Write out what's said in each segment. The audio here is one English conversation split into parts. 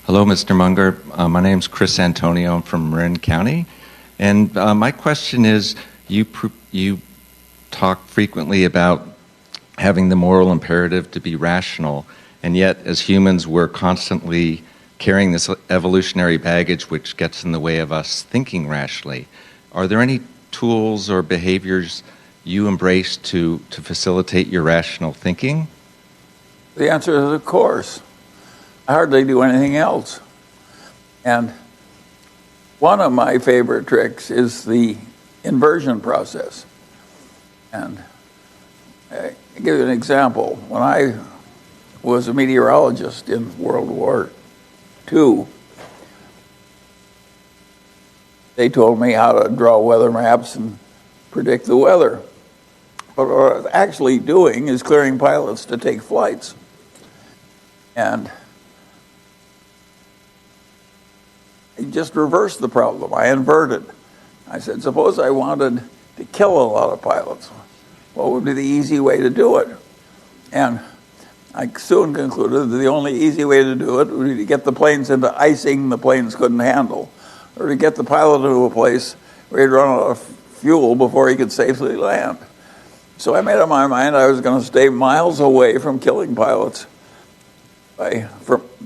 Hello, Mr. Munger. My name's Chris Antonio. I'm from Marin County. And my question is, you talk frequently about having the moral imperative to be rational, and yet as humans we're constantly carrying this evolutionary baggage which gets in the way of us thinking rationally. Are there any tools or behaviors you embrace to facilitate your rational thinking? The answer is of course. I hardly do anything else. And one of my favorite tricks is the inversion process. And I'll give you an example. When I was a meteorologist in World War II, they told me how to draw weather maps and predict the weather. But what I was actually doing is clearing pilots to take flights. And I just reversed the problem. I inverted. I said, suppose I wanted to kill a lot of pilots. What would be the easy way to do it? And I soon concluded that the only easy way to do it would be to get the planes into icing the planes couldn't handle, or to get the pilot into a place where he'd run out of fuel before he could safely land. So I made up my mind I was going to stay miles away from killing pilots by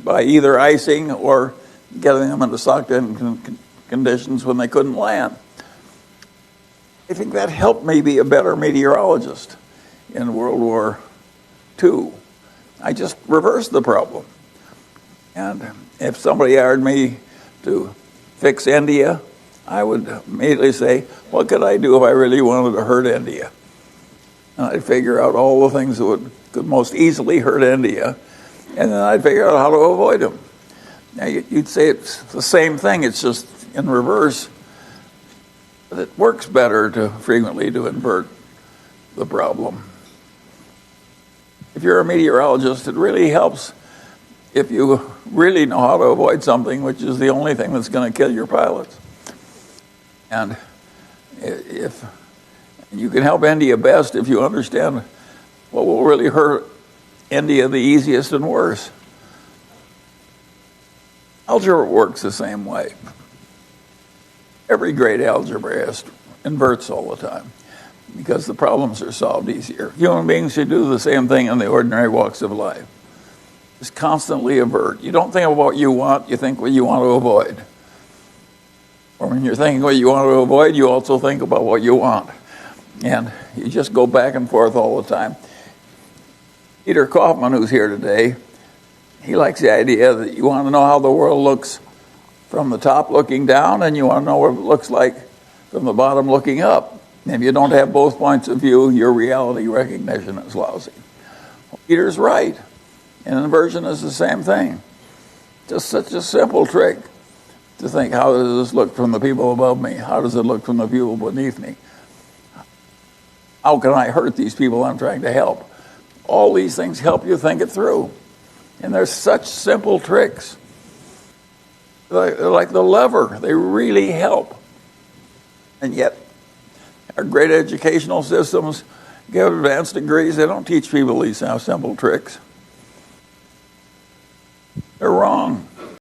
either icing or getting them into sucked-in conditions when they couldn't land. I think that helped me be a better meteorologist in World War II. I just reversed the problem. And if somebody hired me to fix India, I would immediately say, what could I do if I really wanted to hurt India? And I'd figure out all the things that could most easily hurt India, and then I'd figure out how to avoid them. Now, you'd say it's the same thing, it's just in reverse. But it works better frequently to invert the problem. If you're a meteorologist, it really helps if you really know how to avoid something, which is the only thing that's going to kill your pilots. And if you can help India best if you understand what will really hurt India the easiest and worst. Algebra works the same way. Every great algebraist inverts all the time because the problems are solved easier. Human beings should do the same thing in the ordinary walks of life. Just constantly avert. You don't think of what you want, you think what you want to avoid. Or when you're thinking what you want to avoid, you also think about what you want. And you just go back and forth all the time. Peter Kaufman, who's here today, he likes the idea that you want to know how the world looks from the top looking down, and you want to know what it looks like from the bottom looking up. And if you don't have both points of view, your reality recognition is lousy. Well, Peter's right. And inversion is the same thing. Just such a simple trick to think, how does this look from the people above me? How does it look from the people beneath me? How can I hurt these people I'm trying to help? All these things help you think it through. And they're such simple tricks. They're like the lever. They really help. And yet, our great educational systems give advanced degrees. They don't teach people these simple tricks. They're wrong.